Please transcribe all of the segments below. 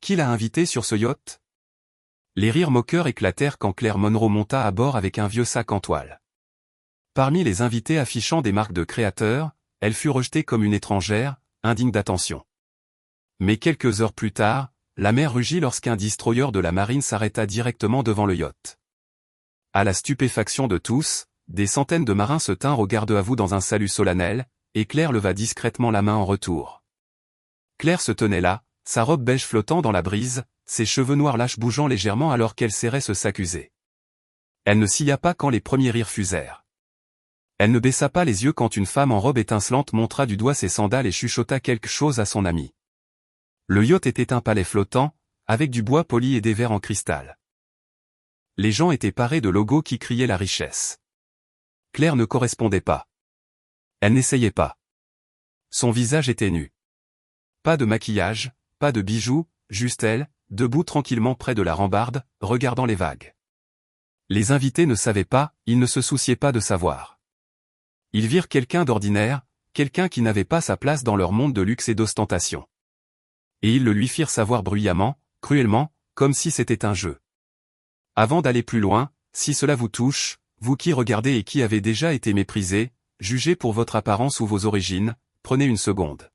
qui l'a invité sur ce yacht? Les rires moqueurs éclatèrent quand Claire Monroe monta à bord avec un vieux sac en toile. Parmi les invités affichant des marques de créateurs, elle fut rejetée comme une étrangère, indigne d'attention. Mais quelques heures plus tard, la mer rugit lorsqu'un destroyer de la marine s'arrêta directement devant le yacht. À la stupéfaction de tous, des centaines de marins se tinrent au garde-à-vous dans un salut solennel, et Claire leva discrètement la main en retour. Claire se tenait là, sa robe beige flottant dans la brise, ses cheveux noirs lâches bougeant légèrement alors qu'elle serrait ce s'accuser. Elle ne scia pas quand les premiers rires fusèrent. Elle ne baissa pas les yeux quand une femme en robe étincelante montra du doigt ses sandales et chuchota quelque chose à son ami. Le yacht était un palais flottant, avec du bois poli et des verres en cristal. Les gens étaient parés de logos qui criaient la richesse. Claire ne correspondait pas. Elle n'essayait pas. Son visage était nu. Pas de maquillage, pas de bijoux, juste elle, debout tranquillement près de la rambarde, regardant les vagues. Les invités ne savaient pas, ils ne se souciaient pas de savoir. Ils virent quelqu'un d'ordinaire, quelqu'un qui n'avait pas sa place dans leur monde de luxe et d'ostentation. Et ils le lui firent savoir bruyamment, cruellement, comme si c'était un jeu. Avant d'aller plus loin, si cela vous touche, vous qui regardez et qui avez déjà été méprisé, jugé pour votre apparence ou vos origines, prenez une seconde.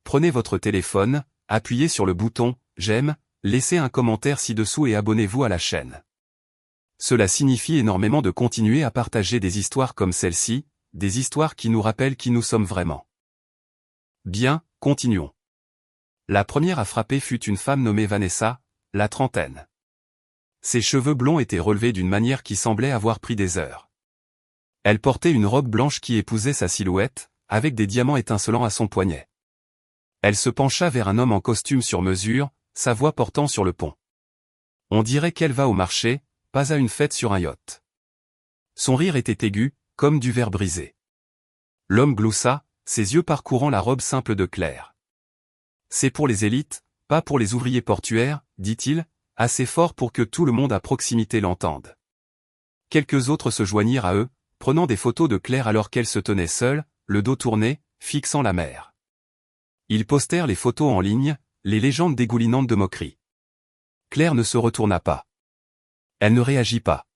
Prenez votre téléphone, appuyez sur le bouton « J'aime », laissez un commentaire ci-dessous et abonnez-vous à la chaîne. Cela signifie énormément de continuer à partager des histoires comme celle-ci, des histoires qui nous rappellent qui nous sommes vraiment. Bien, continuons. La première à frapper fut une femme nommée Vanessa, la trentaine. Ses cheveux blonds étaient relevés d'une manière qui semblait avoir pris des heures. Elle portait une robe blanche qui épousait sa silhouette, avec des diamants étincelants à son poignet. Elle se pencha vers un homme en costume sur mesure, sa voix portant sur le pont. On dirait qu'elle va au marché, pas à une fête sur un yacht. Son rire était aigu, comme du verre brisé. L'homme gloussa, ses yeux parcourant la robe simple de Claire. C'est pour les élites, pas pour les ouvriers portuaires, dit-il, assez fort pour que tout le monde à proximité l'entende. Quelques autres se joignirent à eux, prenant des photos de Claire alors qu'elle se tenait seule, le dos tourné, fixant la mer. Ils postèrent les photos en ligne, les légendes dégoulinantes de moquerie. Claire ne se retourna pas. Elle ne réagit pas.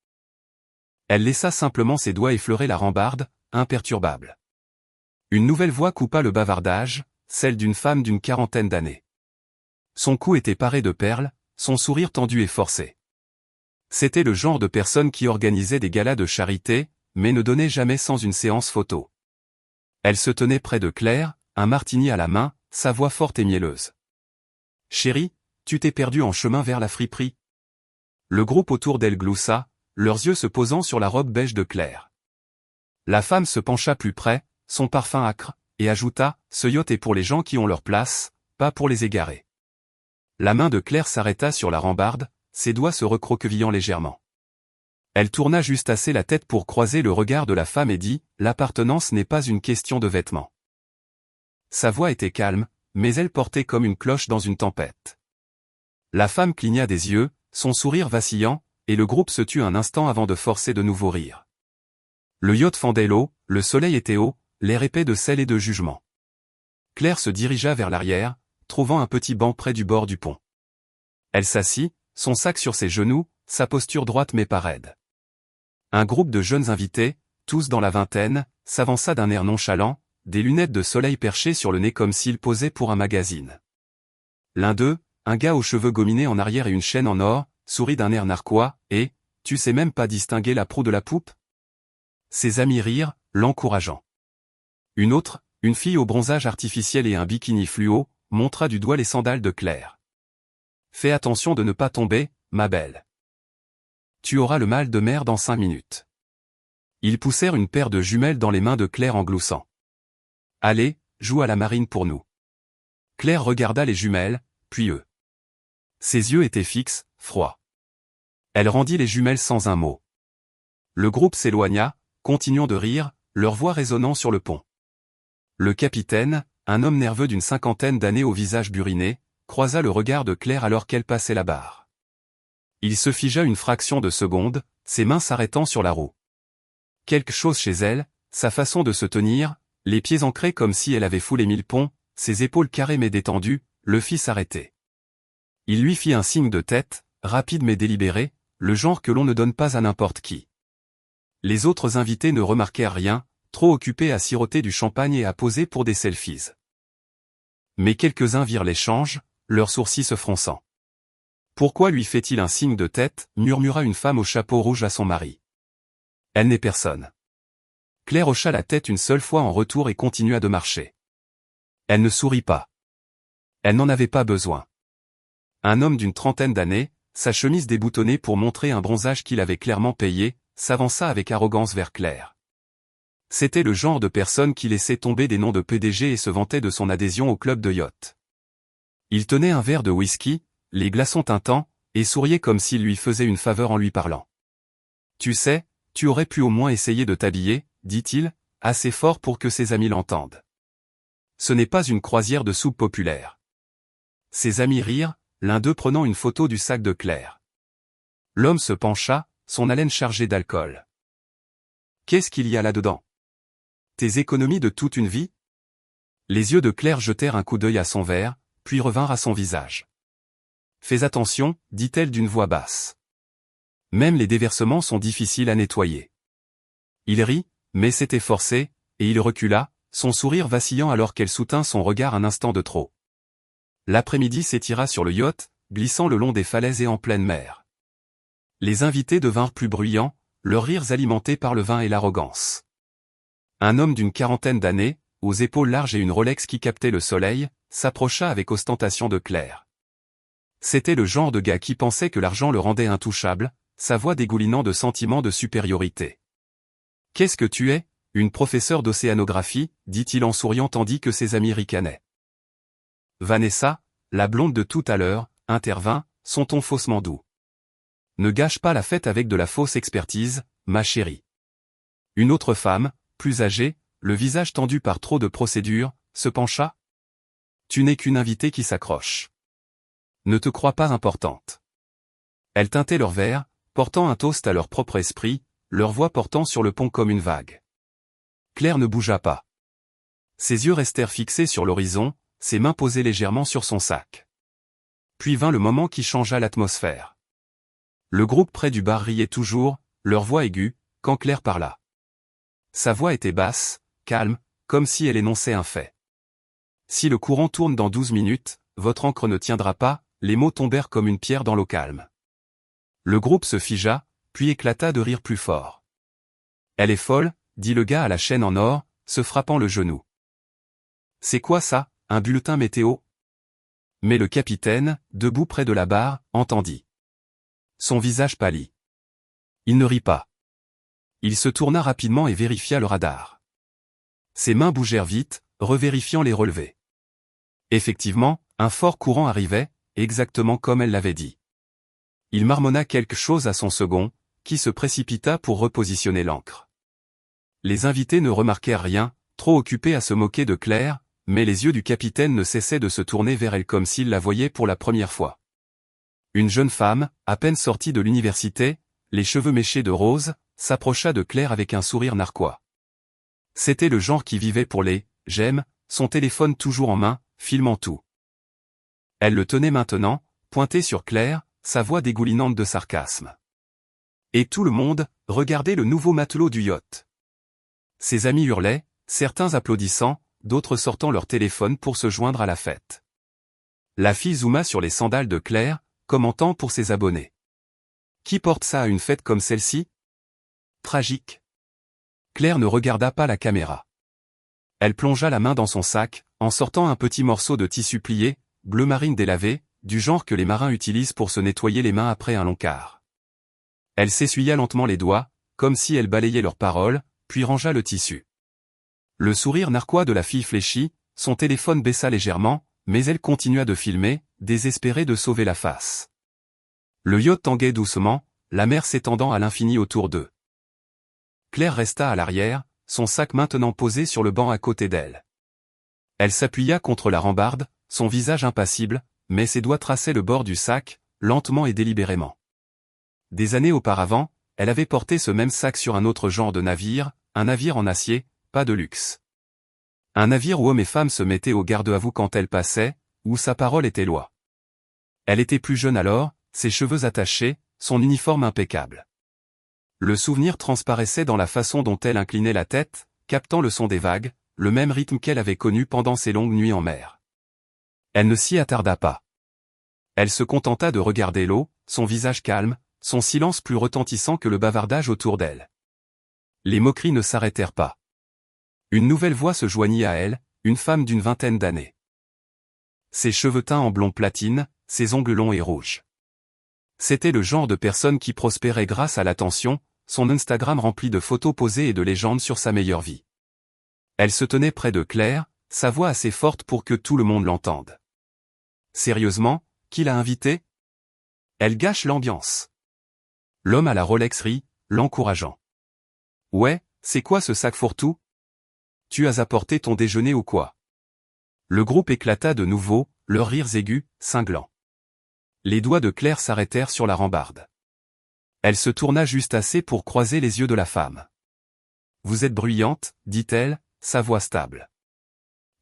Elle laissa simplement ses doigts effleurer la rambarde, imperturbable. Une nouvelle voix coupa le bavardage, celle d'une femme d'une quarantaine d'années. Son cou était paré de perles, son sourire tendu et forcé. C'était le genre de personne qui organisait des galas de charité, mais ne donnait jamais sans une séance photo. Elle se tenait près de Claire, un martini à la main, sa voix forte et mielleuse. « Chérie, tu t'es perdue en chemin vers la friperie ?» Le groupe autour d'elle gloussa, leurs yeux se posant sur la robe beige de Claire. La femme se pencha plus près, son parfum âcre, et ajouta « Ce yacht est pour les gens qui ont leur place, pas pour les égarés. » La main de Claire s'arrêta sur la rambarde, ses doigts se recroquevillant légèrement. Elle tourna juste assez la tête pour croiser le regard de la femme et dit « L'appartenance n'est pas une question de vêtements. » Sa voix était calme, mais elle portait comme une cloche dans une tempête. La femme cligna des yeux, son sourire vacillant, et le groupe se tut un instant avant de forcer de nouveaux rires. Le yacht fendait l'eau, le soleil était haut, l'air épais de sel et de jugement. Claire se dirigea vers l'arrière, trouvant un petit banc près du bord du pont. Elle s'assit, son sac sur ses genoux, sa posture droite mais pas raide. Un groupe de jeunes invités, tous dans la vingtaine, s'avança d'un air nonchalant, des lunettes de soleil perchées sur le nez comme s'il posait pour un magazine. L'un d'eux, un gars aux cheveux gominés en arrière et une chaîne en or, sourit d'un air narquois, et « Tu sais même pas distinguer la proue de la poupe ?» Ses amis rirent, l'encourageant. Une autre, une fille au bronzage artificiel et un bikini fluo, montra du doigt les sandales de Claire. « Fais attention de ne pas tomber, ma belle. Tu auras le mal de mer dans 5 minutes. » Ils poussèrent une paire de jumelles dans les mains de Claire en gloussant. « Allez, joue à la marine pour nous. » Claire regarda les jumelles, puis eux. Ses yeux étaient fixes, froids. Elle rendit les jumelles sans un mot. Le groupe s'éloigna, continuant de rire, leur voix résonnant sur le pont. Le capitaine, un homme nerveux d'une cinquantaine d'années au visage buriné, croisa le regard de Claire alors qu'elle passait la barre. Il se figea une fraction de seconde, ses mains s'arrêtant sur la roue. Quelque chose chez elle, sa façon de se tenir, les pieds ancrés comme si elle avait foulé 1000 ponts, ses épaules carrées mais détendues, le fit s'arrêter. Il lui fit un signe de tête, rapide mais délibéré, le genre que l'on ne donne pas à n'importe qui. Les autres invités ne remarquèrent rien, trop occupés à siroter du champagne et à poser pour des selfies. Mais quelques-uns virent l'échange, leurs sourcils se fronçant. « Pourquoi lui fait-il un signe de tête » murmura une femme au chapeau rouge à son mari. « Elle n'est personne. » Claire hocha la tête une seule fois en retour et continua de marcher. Elle ne sourit pas. Elle n'en avait pas besoin. Un homme d'une trentaine d'années, sa chemise déboutonnée pour montrer un bronzage qu'il avait clairement payé, s'avança avec arrogance vers Claire. C'était le genre de personne qui laissait tomber des noms de PDG et se vantait de son adhésion au club de yacht. Il tenait un verre de whisky, les glaçons tintants, et souriait comme s'il lui faisait une faveur en lui parlant. « Tu sais, tu aurais pu au moins essayer de t'habiller, » dit-il, assez fort pour que ses amis l'entendent. Ce n'est pas une croisière de soupe populaire. Ses amis rirent, l'un d'eux prenant une photo du sac de Claire. L'homme se pencha, son haleine chargée d'alcool. « Qu'est-ce qu'il y a là-dedans ? Tes économies de toute une vie ?» Les yeux de Claire jetèrent un coup d'œil à son verre, puis revinrent à son visage. « Fais attention, dit-elle d'une voix basse. Même les déversements sont difficiles à nettoyer. » Il rit, mais c'était forcé, et il recula, son sourire vacillant alors qu'elle soutint son regard un instant de trop. L'après-midi s'étira sur le yacht, glissant le long des falaises et en pleine mer. Les invités devinrent plus bruyants, leurs rires alimentés par le vin et l'arrogance. Un homme d'une quarantaine d'années, aux épaules larges et une Rolex qui captait le soleil, s'approcha avec ostentation de Claire. C'était le genre de gars qui pensait que l'argent le rendait intouchable, sa voix dégoulinant de sentiments de supériorité. « Qu'est-ce que tu es, une professeure d'océanographie » dit-il en souriant tandis que ses amis ricanaient. Vanessa, la blonde de tout à l'heure, intervint, son ton faussement doux. « Ne gâche pas la fête avec de la fausse expertise, ma chérie. » Une autre femme, plus âgée, le visage tendu par trop de procédures, se pencha. « Tu n'es qu'une invitée qui s'accroche. Ne te crois pas importante. » Elles tintaient leur verre, portant un toast à leur propre esprit, leur voix portant sur le pont comme une vague. Claire ne bougea pas. Ses yeux restèrent fixés sur l'horizon, ses mains posées légèrement sur son sac. Puis vint le moment qui changea l'atmosphère. Le groupe près du bar riait toujours, leur voix aiguë, quand Claire parla. Sa voix était basse, calme, comme si elle énonçait un fait. Si le courant tourne dans 12 minutes, votre ancre ne tiendra pas, les mots tombèrent comme une pierre dans l'eau calme. Le groupe se figea, puis éclata de rire plus fort. Elle est folle, dit le gars à la chaîne en or, se frappant le genou. C'est quoi ça, un bulletin météo? Mais le capitaine, debout près de la barre, entendit. Son visage pâlit. Il ne rit pas. Il se tourna rapidement et vérifia le radar. Ses mains bougèrent vite, revérifiant les relevés. Effectivement, un fort courant arrivait, exactement comme elle l'avait dit. Il marmonna quelque chose à son second, qui se précipita pour repositionner l'ancre. Les invités ne remarquèrent rien, trop occupés à se moquer de Claire, mais les yeux du capitaine ne cessaient de se tourner vers elle comme s'il la voyait pour la première fois. Une jeune femme, à peine sortie de l'université, les cheveux méchés de rose, s'approcha de Claire avec un sourire narquois. C'était le genre qui vivait pour les « j'aime », son téléphone toujours en main, filmant tout. Elle le tenait maintenant, pointé sur Claire, sa voix dégoulinante de sarcasme. Et tout le monde, regardait le nouveau matelot du yacht. Ses amis hurlaient, certains applaudissant, d'autres sortant leur téléphone pour se joindre à la fête. La fille zooma sur les sandales de Claire, commentant pour ses abonnés. Qui porte ça à une fête comme celle-ci? Tragique. Claire ne regarda pas la caméra. Elle plongea la main dans son sac, en sortant un petit morceau de tissu plié, bleu marine délavé, du genre que les marins utilisent pour se nettoyer les mains après un long quart. Elle s'essuya lentement les doigts, comme si elle balayait leurs paroles, puis rangea le tissu. Le sourire narquois de la fille fléchit, son téléphone baissa légèrement, mais elle continua de filmer, désespérée de sauver la face. Le yacht tanguait doucement, la mer s'étendant à l'infini autour d'eux. Claire resta à l'arrière, son sac maintenant posé sur le banc à côté d'elle. Elle s'appuya contre la rambarde, son visage impassible, mais ses doigts traçaient le bord du sac, lentement et délibérément. Des années auparavant, elle avait porté ce même sac sur un autre genre de navire, un navire en acier, pas de luxe. Un navire où hommes et femmes se mettaient au garde-à-vous quand elle passait, où sa parole était loi. Elle était plus jeune alors, ses cheveux attachés, son uniforme impeccable. Le souvenir transparaissait dans la façon dont elle inclinait la tête, captant le son des vagues, le même rythme qu'elle avait connu pendant ses longues nuits en mer. Elle ne s'y attarda pas. Elle se contenta de regarder l'eau, son visage calme, son silence plus retentissant que le bavardage autour d'elle. Les moqueries ne s'arrêtèrent pas. Une nouvelle voix se joignit à elle, une femme d'une vingtaine d'années. Ses cheveux teints en blond platine, ses ongles longs et rouges. C'était le genre de personne qui prospérait grâce à l'attention, son Instagram rempli de photos posées et de légendes sur sa meilleure vie. Elle se tenait près de Claire, sa voix assez forte pour que tout le monde l'entende. Sérieusement, qui l'a invitée? Elle gâche l'ambiance. L'homme à la Rolex rit, l'encourageant. Ouais, c'est quoi ce sac fourre-tout? Tu as apporté ton déjeuner ou quoi? Le groupe éclata de nouveau, leurs rires aigus, cinglants. Les doigts de Claire s'arrêtèrent sur la rambarde. Elle se tourna juste assez pour croiser les yeux de la femme. Vous êtes bruyante, dit-elle, sa voix stable.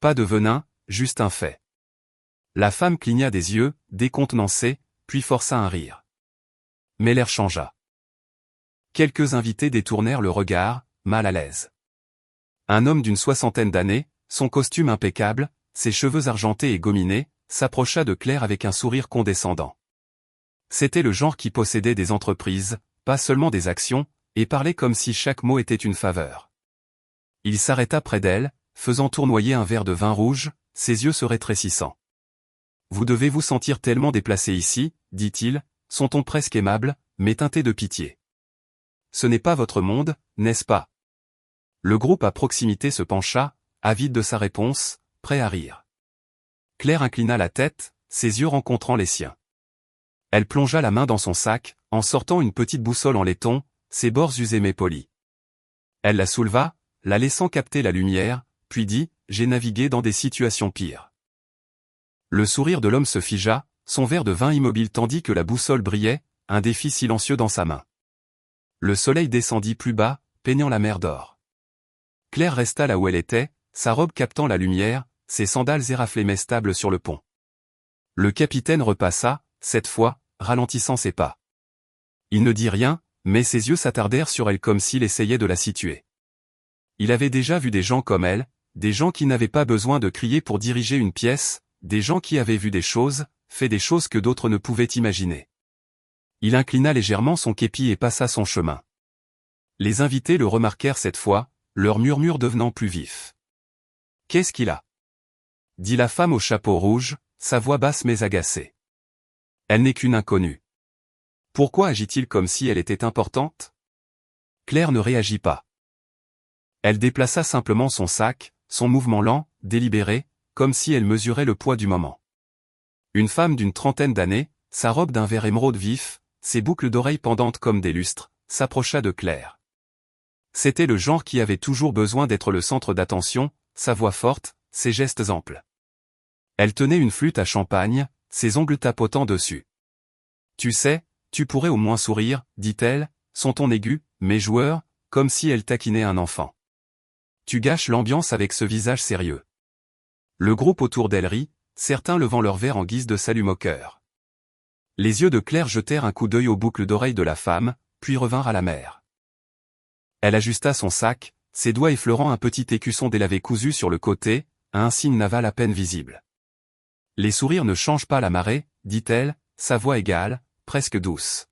Pas de venin, juste un fait. La femme cligna des yeux, décontenancée, puis força un rire. Mais l'air changea. Quelques invités détournèrent le regard, mal à l'aise. Un homme d'une soixantaine d'années, son costume impeccable, ses cheveux argentés et gominés, s'approcha de Claire avec un sourire condescendant. C'était le genre qui possédait des entreprises, pas seulement des actions, et parlait comme si chaque mot était une faveur. Il s'arrêta près d'elle, faisant tournoyer un verre de vin rouge, ses yeux se rétrécissant. Vous devez vous sentir tellement déplacé ici, dit-il, son ton presque aimable, mais teinté de pitié. Ce n'est pas votre monde, n'est-ce pas? Le groupe à proximité se pencha, avide de sa réponse, prêt à rire. Claire inclina la tête, ses yeux rencontrant les siens. Elle plongea la main dans son sac, en sortant une petite boussole en laiton, ses bords usés mais polis. Elle la souleva, la laissant capter la lumière, puis dit, j'ai navigué dans des situations pires. Le sourire de l'homme se figea, son verre de vin immobile tandis que la boussole brillait, un défi silencieux dans sa main. Le soleil descendit plus bas, peignant la mer d'or. Claire resta là où elle était, sa robe captant la lumière, ses sandales éraflées mais stables sur le pont. Le capitaine repassa, cette fois, ralentissant ses pas. Il ne dit rien, mais ses yeux s'attardèrent sur elle comme s'il essayait de la situer. Il avait déjà vu des gens comme elle, des gens qui n'avaient pas besoin de crier pour diriger une pièce, des gens qui avaient vu des choses, fait des choses que d'autres ne pouvaient imaginer. Il inclina légèrement son képi et passa son chemin. Les invités le remarquèrent cette fois, leur murmure devenant plus vif. « Qu'est-ce qu'il a ?» dit la femme au chapeau rouge, sa voix basse mais agacée. Elle n'est qu'une inconnue. Pourquoi agit-il comme si elle était importante? Claire ne réagit pas. Elle déplaça simplement son sac, son mouvement lent, délibéré, comme si elle mesurait le poids du moment. Une femme d'une trentaine d'années, sa robe d'un vert émeraude vif, ses boucles d'oreilles pendantes comme des lustres, s'approcha de Claire. C'était le genre qui avait toujours besoin d'être le centre d'attention, sa voix forte, ses gestes amples. Elle tenait une flûte à champagne, ses ongles tapotant dessus. Tu sais, tu pourrais au moins sourire, dit-elle, son ton aigu, mais joueur, comme si elle taquinait un enfant. Tu gâches l'ambiance avec ce visage sérieux. Le groupe autour d'elle rit, certains levant leur verre en guise de salut moqueur. Les yeux de Claire jetèrent un coup d'œil aux boucles d'oreilles de la femme, puis revinrent à la mer. Elle ajusta son sac, ses doigts effleurant un petit écusson délavé cousu sur le côté, à un signe naval à peine visible. Les sourires ne changent pas la marée, dit-elle, sa voix égale, presque douce.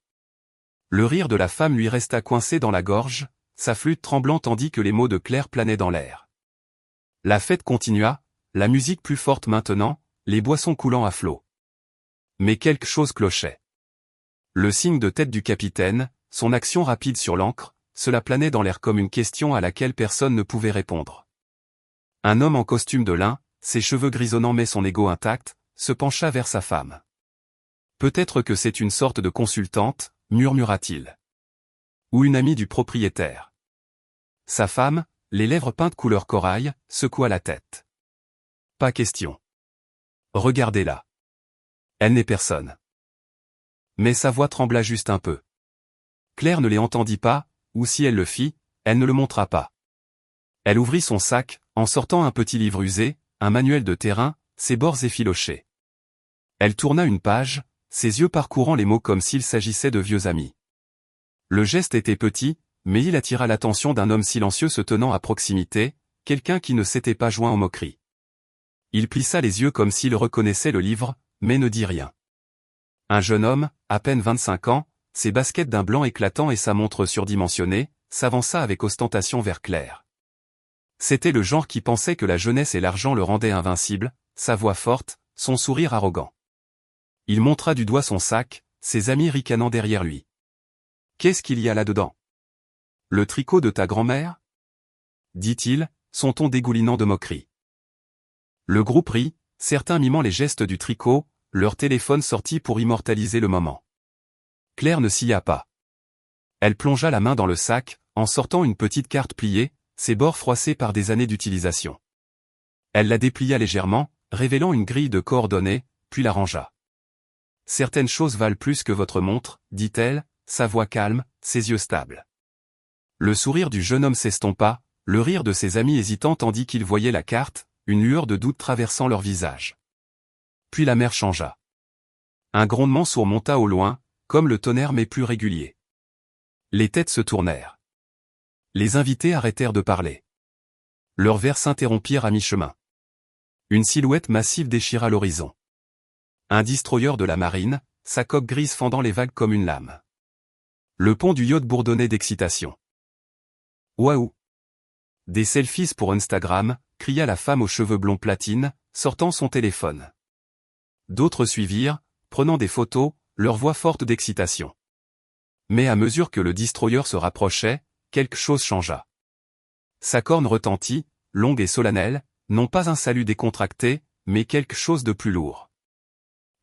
Le rire de la femme lui resta coincé dans la gorge, sa flûte tremblant tandis que les mots de Claire planaient dans l'air. La fête continua, la musique plus forte maintenant, les boissons coulant à flot. Mais quelque chose clochait. Le signe de tête du capitaine, son action rapide sur l'ancre, cela planait dans l'air comme une question à laquelle personne ne pouvait répondre. Un homme en costume de lin, ses cheveux grisonnants mais son ego intact, se pencha vers sa femme. Peut-être que c'est une sorte de consultante, murmura-t-il. Ou une amie du propriétaire. Sa femme, les lèvres peintes couleur corail, secoua la tête. Pas question. Regardez-la. Elle n'est personne. Mais sa voix trembla juste un peu. Claire ne les entendit pas, ou si elle le fit, elle ne le montra pas. Elle ouvrit son sac, en sortant un petit livre usé, un manuel de terrain, ses bords effilochés. Elle tourna une page, ses yeux parcourant les mots comme s'il s'agissait de vieux amis. Le geste était petit, mais il attira l'attention d'un homme silencieux se tenant à proximité, quelqu'un qui ne s'était pas joint aux moqueries. Il plissa les yeux comme s'il reconnaissait le livre, mais ne dit rien. Un jeune homme, à peine 25 ans, ses baskets d'un blanc éclatant et sa montre surdimensionnée, s'avança avec ostentation vers Claire. C'était le genre qui pensait que la jeunesse et l'argent le rendaient invincible, sa voix forte, son sourire arrogant. Il montra du doigt son sac, ses amis ricanant derrière lui. « Qu'est-ce qu'il y a là-dedans ? Le tricot de ta grand-mère » dit-il, son ton dégoulinant de moquerie. Le groupe rit, certains mimant les gestes du tricot, leur téléphone sorti pour immortaliser le moment. Claire ne s'y a pas. Elle plongea la main dans le sac, en sortant une petite carte pliée, ses bords froissés par des années d'utilisation. Elle la déplia légèrement, révélant une grille de coordonnées, puis la rangea. « Certaines choses valent plus que votre montre, dit-elle, sa voix calme, ses yeux stables. » Le sourire du jeune homme s'estompa, le rire de ses amis hésitant tandis qu'ils voyaient la carte, une lueur de doute traversant leur visage. Puis la mer changea. Un grondement sourd monta au loin, comme le tonnerre mais plus régulier. Les têtes se tournèrent. Les invités arrêtèrent de parler. Leurs vers s'interrompirent à mi-chemin. Une silhouette massive déchira l'horizon. Un destroyer de la marine, sa coque grise fendant les vagues comme une lame. Le pont du yacht bourdonnait d'excitation. Waouh! Des selfies pour Instagram, cria la femme aux cheveux blonds platine, sortant son téléphone. D'autres suivirent, prenant des photos, leur voix forte d'excitation. Mais à mesure que le destroyer se rapprochait, quelque chose changea. Sa corne retentit, longue et solennelle, non pas un salut décontracté, mais quelque chose de plus lourd.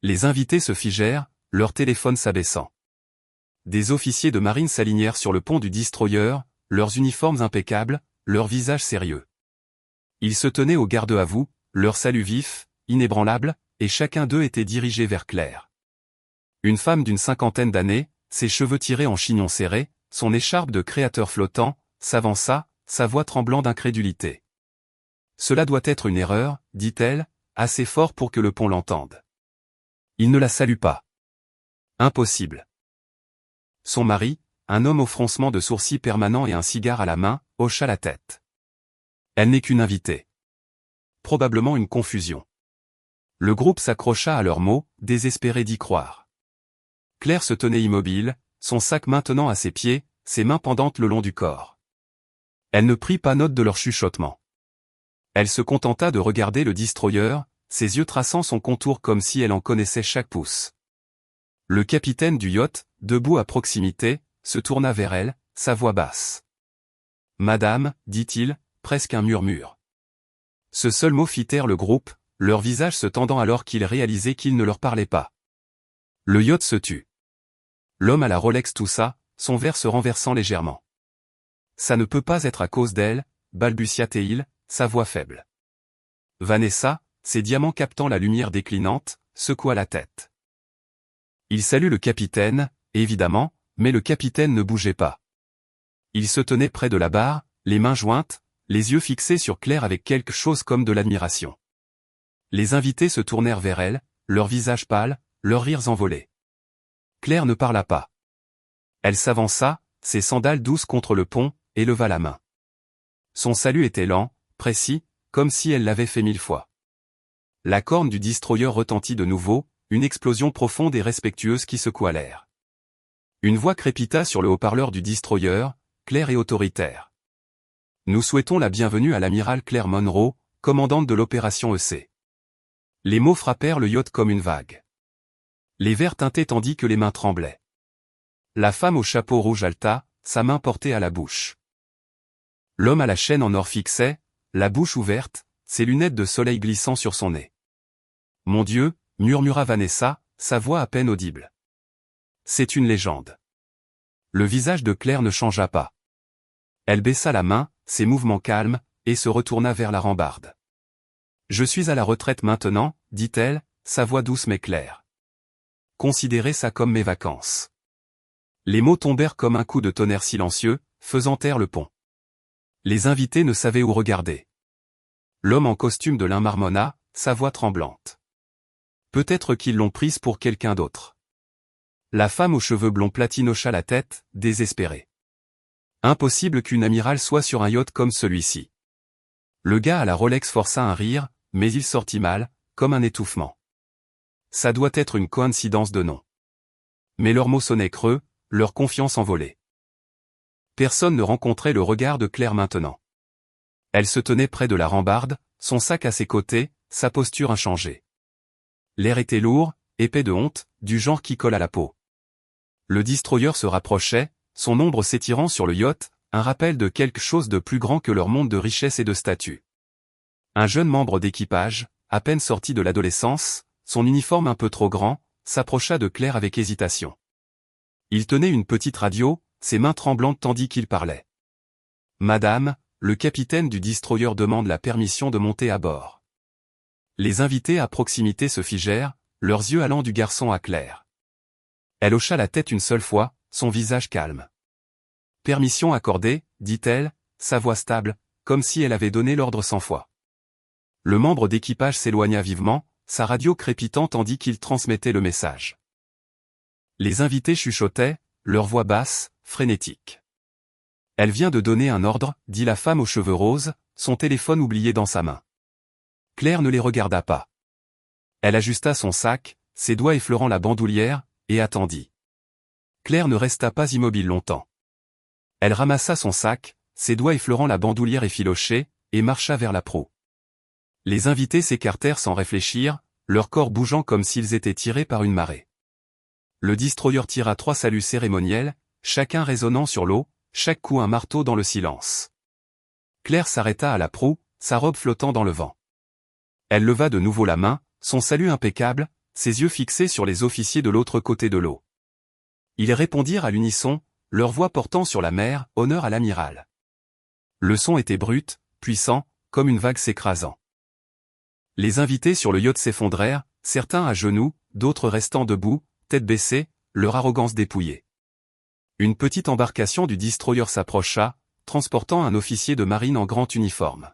Les invités se figèrent, leur téléphone s'abaissant. Des officiers de marine s'alignèrent sur le pont du destroyer, leurs uniformes impeccables, leurs visages sérieux. Ils se tenaient au garde-à-vous, leur salut vif, inébranlable, et chacun d'eux était dirigé vers Claire. Une femme d'une 50aine d'années, ses cheveux tirés en chignon serré, son écharpe de créateur flottant, s'avança, sa voix tremblant d'incrédulité. « Cela doit être une erreur, dit-elle, assez fort pour que le pont l'entende. » Il ne la salue pas. Impossible. Son mari, un homme au froncement de sourcils permanent et un cigare à la main, hocha la tête. Elle n'est qu'une invitée. Probablement une confusion. Le groupe s'accrocha à leurs mots, désespéré d'y croire. Claire se tenait immobile, son sac maintenant à ses pieds, ses mains pendantes le long du corps. Elle ne prit pas note de leur chuchotement. Elle se contenta de regarder le destroyer, ses yeux traçant son contour comme si elle en connaissait chaque pouce. Le capitaine du yacht, debout à proximité, se tourna vers elle, sa voix basse. « Madame, dit-il, presque un murmure. » Ce seul mot fit taire le groupe, leur visage se tendant alors qu'ils réalisaient qu'il ne leur parlait pas. Le yacht se tut. L'homme à la Rolex toussa, son verre se renversant légèrement. « Ça ne peut pas être à cause d'elle, balbutia-t-il, sa voix faible. Vanessa, ses diamants captant la lumière déclinante, secoua la tête. Il salue le capitaine, évidemment, mais le capitaine ne bougeait pas. Il se tenait près de la barre, les mains jointes, les yeux fixés sur Claire avec quelque chose comme de l'admiration. Les invités se tournèrent vers elle, leurs visages pâles, leurs rires envolés. Claire ne parla pas. Elle s'avança, ses sandales douces contre le pont, et leva la main. Son salut était lent, précis, comme si elle l'avait fait 1000 fois. La corne du destroyer retentit de nouveau, une explosion profonde et respectueuse qui secoua l'air. Une voix crépita sur le haut-parleur du destroyer, claire et autoritaire. Nous souhaitons la bienvenue à l'amiral Claire Monroe, commandante de l'opération EC. Les mots frappèrent le yacht comme une vague. Les verres tintaient tandis que les mains tremblaient. La femme au chapeau rouge haleta, sa main portée à la bouche. L'homme à la chaîne en or fixait, la bouche ouverte, ses lunettes de soleil glissant sur son nez. « Mon Dieu » murmura Vanessa, sa voix à peine audible. C'est une légende. Le visage de Claire ne changea pas. Elle baissa la main, ses mouvements calmes, et se retourna vers la rambarde. « Je suis à la retraite maintenant, dit-elle, sa voix douce mais claire. Considérez ça comme mes vacances. » Les mots tombèrent comme un coup de tonnerre silencieux, faisant taire le pont. Les invités ne savaient où regarder. L'homme en costume de lin marmonna, sa voix tremblante. Peut-être qu'ils l'ont prise pour quelqu'un d'autre. La femme aux cheveux blonds platine hocha la tête, désespérée. Impossible qu'une amirale soit sur un yacht comme celui-ci. Le gars à la Rolex força un rire, mais il sortit mal, comme un étouffement. Ça doit être une coïncidence de nom. Mais leurs mots sonnaient creux, leur confiance envolée. Personne ne rencontrait le regard de Claire maintenant. Elle se tenait près de la rambarde, son sac à ses côtés, sa posture inchangée. L'air était lourd, épais de honte, du genre qui colle à la peau. Le destroyer se rapprochait, son ombre s'étirant sur le yacht, un rappel de quelque chose de plus grand que leur monde de richesse et de statut. Un jeune membre d'équipage, à peine sorti de l'adolescence, son uniforme un peu trop grand, s'approcha de Claire avec hésitation. Il tenait une petite radio, ses mains tremblantes tandis qu'il parlait. « Madame, le capitaine du destroyer demande la permission de monter à bord. » Les invités à proximité se figèrent, leurs yeux allant du garçon à Claire. Elle hocha la tête une seule fois, son visage calme. « Permission accordée, dit-elle, sa voix stable, comme si elle avait donné l'ordre 100 fois. Le membre d'équipage s'éloigna vivement, sa radio crépitant tandis qu'il transmettait le message. Les invités chuchotaient, leur voix basse, frénétique. « Elle vient de donner un ordre, dit la femme aux cheveux roses, son téléphone oublié dans sa main. » Claire ne les regarda pas. Elle ajusta son sac, ses doigts effleurant la bandoulière, et attendit. Claire ne resta pas immobile longtemps. Elle ramassa son sac, ses doigts effleurant la bandoulière effilochée, et marcha vers la proue. Les invités s'écartèrent sans réfléchir, leur corps bougeant comme s'ils étaient tirés par une marée. Le destroyer tira 3 saluts cérémoniels, chacun résonnant sur l'eau, chaque coup un marteau dans le silence. Claire s'arrêta à la proue, sa robe flottant dans le vent. Elle leva de nouveau la main, son salut impeccable, ses yeux fixés sur les officiers de l'autre côté de l'eau. Ils répondirent à l'unisson, leur voix portant sur la mer, honneur à l'amiral. Le son était brut, puissant, comme une vague s'écrasant. Les invités sur le yacht s'effondraient, certains à genoux, d'autres restant debout, tête baissée, leur arrogance dépouillée. Une petite embarcation du destroyer s'approcha, transportant un officier de marine en grand uniforme.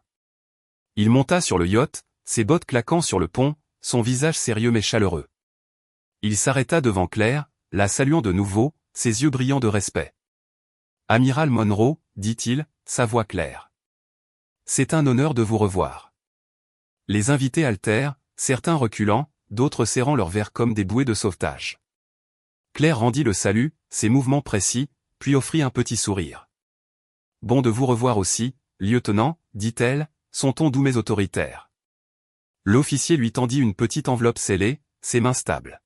Il monta sur le yacht, ses bottes claquant sur le pont, son visage sérieux mais chaleureux. Il s'arrêta devant Claire, la saluant de nouveau, ses yeux brillants de respect. « Amiral Monroe, dit-il, sa voix claire. C'est un honneur de vous revoir. » Les invités haltèrent, certains reculant, d'autres serrant leurs verres comme des bouées de sauvetage. Claire rendit le salut, ses mouvements précis, puis offrit un petit sourire. « Bon de vous revoir aussi, lieutenant, dit-elle, son ton doux mais autoritaire. » L'officier lui tendit une petite enveloppe scellée, ses mains stables.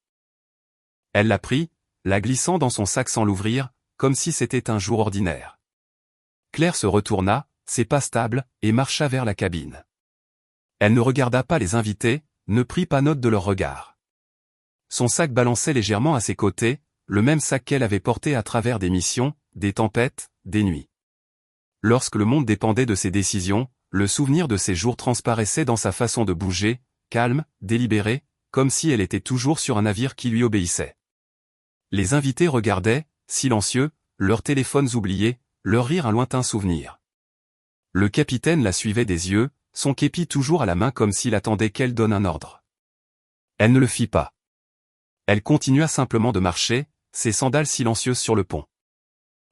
Elle la prit, la glissant dans son sac sans l'ouvrir, comme si c'était un jour ordinaire. Claire se retourna, ses pas stables, et marcha vers la cabine. Elle ne regarda pas les invités, ne prit pas note de leur regard. Son sac balançait légèrement à ses côtés, le même sac qu'elle avait porté à travers des missions, des tempêtes, des nuits. Lorsque le monde dépendait de ses décisions, le souvenir de ces jours transparaissait dans sa façon de bouger, calme, délibérée, comme si elle était toujours sur un navire qui lui obéissait. Les invités regardaient, silencieux, leurs téléphones oubliés, leur rire un lointain souvenir. Le capitaine la suivait des yeux, son képi toujours à la main comme s'il attendait qu'elle donne un ordre. Elle ne le fit pas. Elle continua simplement de marcher, ses sandales silencieuses sur le pont.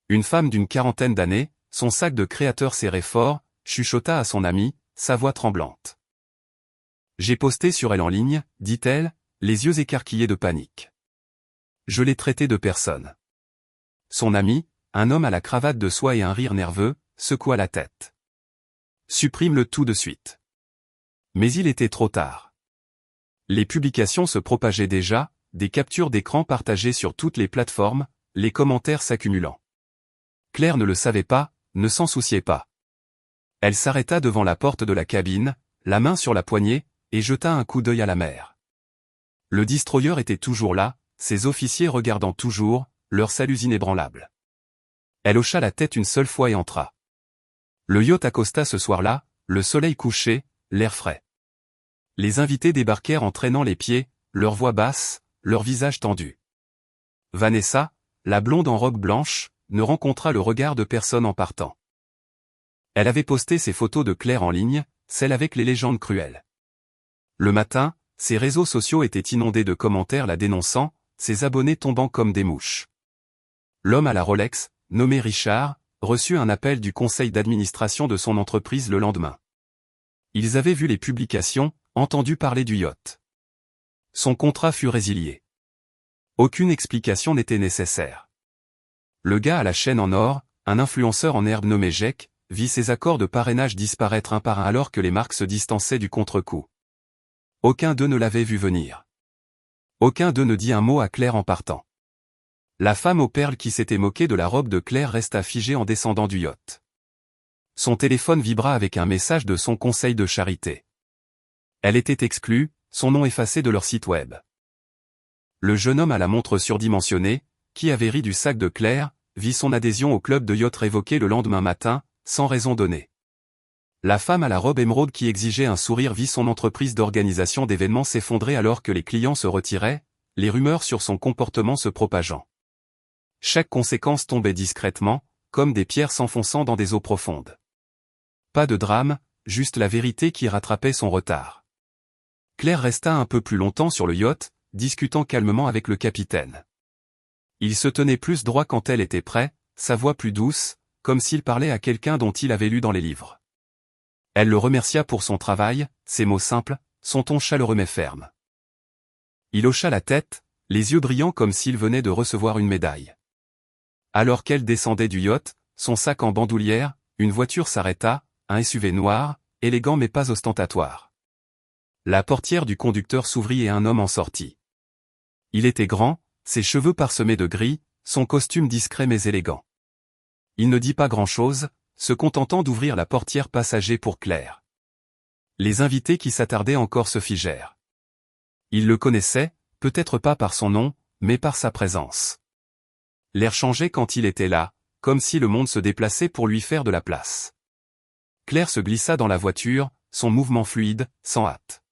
Une femme d'une 40aine d'années, son sac de créateur serré fort, chuchota à son amie, sa voix tremblante. « J'ai posté sur elle en ligne, dit-elle, les yeux écarquillés de panique. Je l'ai traité de personne. » Son ami, un homme à la cravate de soie et un rire nerveux, secoua la tête. « Supprime-le tout de suite. » Mais il était trop tard. Les publications se propageaient déjà, des captures d'écran partagées sur toutes les plateformes, les commentaires s'accumulant. Claire ne le savait pas, ne s'en souciait pas. Elle s'arrêta devant la porte de la cabine, la main sur la poignée, et jeta un coup d'œil à la mer. Le destroyer était toujours là, ses officiers regardant toujours, leurs saluts inébranlables. Elle hocha la tête une seule fois et entra. Le yacht accosta ce soir-là, le soleil couché, l'air frais. Les invités débarquèrent en traînant les pieds, leur voix basse, leur visage tendu. Vanessa, la blonde en robe blanche, ne rencontra le regard de personne en partant. Elle avait posté ses photos de Claire en ligne, celles avec les légendes cruelles. Le matin, ses réseaux sociaux étaient inondés de commentaires la dénonçant, ses abonnés tombant comme des mouches. L'homme à la Rolex, nommé Richard, reçut un appel du conseil d'administration de son entreprise le lendemain. Ils avaient vu les publications, entendu parler du yacht. Son contrat fut résilié. Aucune explication n'était nécessaire. Le gars à la chaîne en or, un influenceur en herbe nommé Jack, vit ses accords de parrainage disparaître un par un alors que les marques se distançaient du contre-coup. Aucun d'eux ne l'avait vu venir. Aucun d'eux ne dit un mot à Claire en partant. La femme aux perles qui s'était moquée de la robe de Claire resta figée en descendant du yacht. Son téléphone vibra avec un message de son conseil de charité. Elle était exclue, son nom effacé de leur site web. Le jeune homme à la montre surdimensionnée, qui avait ri du sac de Claire, vit son adhésion au club de yacht révoquée le lendemain matin, sans raison donnée. La femme à la robe émeraude qui exigeait un sourire vit son entreprise d'organisation d'événements s'effondrer alors que les clients se retiraient, les rumeurs sur son comportement se propageant. Chaque conséquence tombait discrètement, comme des pierres s'enfonçant dans des eaux profondes. Pas de drame, juste la vérité qui rattrapait son retard. Claire resta un peu plus longtemps sur le yacht, discutant calmement avec le capitaine. Il se tenait plus droit quand elle était près, sa voix plus douce, comme s'il parlait à quelqu'un dont il avait lu dans les livres. Elle le remercia pour son travail, ses mots simples, son ton chaleureux mais ferme. Il hocha la tête, les yeux brillants comme s'il venait de recevoir une médaille. Alors qu'elle descendait du yacht, son sac en bandoulière, une voiture s'arrêta, un SUV noir, élégant mais pas ostentatoire. La portière du conducteur s'ouvrit et un homme en sortit. Il était grand, ses cheveux parsemés de gris, son costume discret mais élégant. Il ne dit pas grand-chose, se contentant d'ouvrir la portière passager pour Claire. Les invités qui s'attardaient encore se figèrent. Ils le connaissaient, peut-être pas par son nom, mais par sa présence. L'air changeait quand il était là, comme si le monde se déplaçait pour lui faire de la place. Claire se glissa dans la voiture, son mouvement fluide, sans hâte.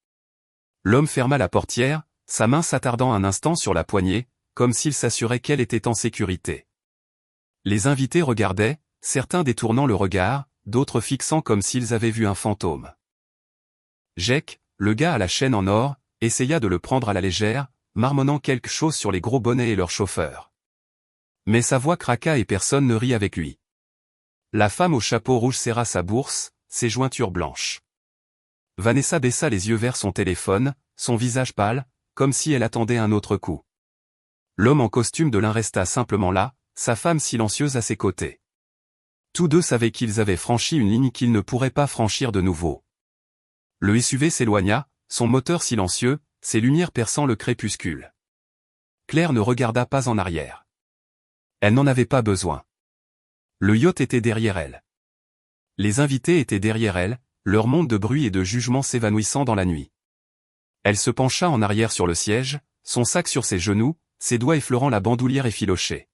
L'homme ferma la portière, sa main s'attardant un instant sur la poignée, comme s'il s'assurait qu'elle était en sécurité. Les invités regardaient, certains détournant le regard, d'autres fixant comme s'ils avaient vu un fantôme. Jack, le gars à la chaîne en or, essaya de le prendre à la légère, marmonnant quelque chose sur les gros bonnets et leur chauffeur. Mais sa voix craqua et personne ne rit avec lui. La femme au chapeau rouge serra sa bourse, ses jointures blanches. Vanessa baissa les yeux vers son téléphone, son visage pâle, comme si elle attendait un autre coup. L'homme en costume de lin resta simplement là, sa femme silencieuse à ses côtés. Tous deux savaient qu'ils avaient franchi une ligne qu'ils ne pourraient pas franchir de nouveau. Le SUV s'éloigna, son moteur silencieux, ses lumières perçant le crépuscule. Claire ne regarda pas en arrière. Elle n'en avait pas besoin. Le yacht était derrière elle. Les invités étaient derrière elle, leur monde de bruit et de jugement s'évanouissant dans la nuit. Elle se pencha en arrière sur le siège, son sac sur ses genoux, ses doigts effleurant la bandoulière effilochée.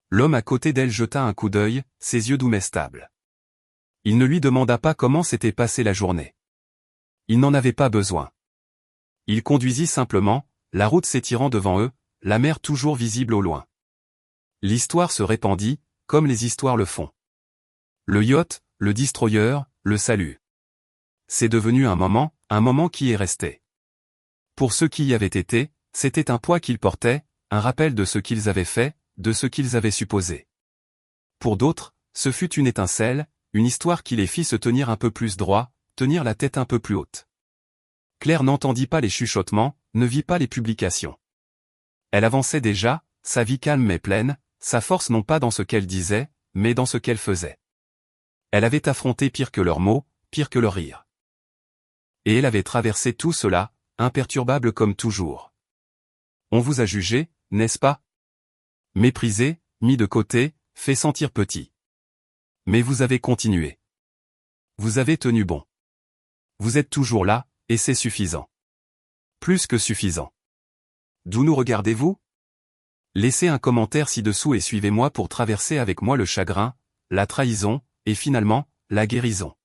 L'homme à côté d'elle jeta un coup d'œil, ses yeux doux mais stables. Il ne lui demanda pas comment s'était passée la journée. Il n'en avait pas besoin. Il conduisit simplement, la route s'étirant devant eux, la mer toujours visible au loin. L'histoire se répandit, comme les histoires le font. Le yacht, le destroyer, le salut. C'est devenu un moment qui est resté. Pour ceux qui y avaient été, c'était un poids qu'ils portaient, un rappel de ce qu'ils avaient fait, de ce qu'ils avaient supposé. Pour d'autres, ce fut une étincelle, une histoire qui les fit se tenir un peu plus droit, tenir la tête un peu plus haute. Claire n'entendit pas les chuchotements, ne vit pas les publications. Elle avançait déjà, sa vie calme mais pleine, sa force non pas dans ce qu'elle disait, mais dans ce qu'elle faisait. Elle avait affronté pire que leurs mots, pire que leurs rires. Et elle avait traversé tout cela, imperturbable comme toujours. On vous a jugé, n'est-ce pas? Méprisé, mis de côté, fait sentir petit. Mais vous avez continué. Vous avez tenu bon. Vous êtes toujours là, et c'est suffisant. Plus que suffisant. D'où nous regardez-vous? Laissez un commentaire ci-dessous et suivez-moi pour traverser avec moi le chagrin, la trahison, et finalement, la guérison.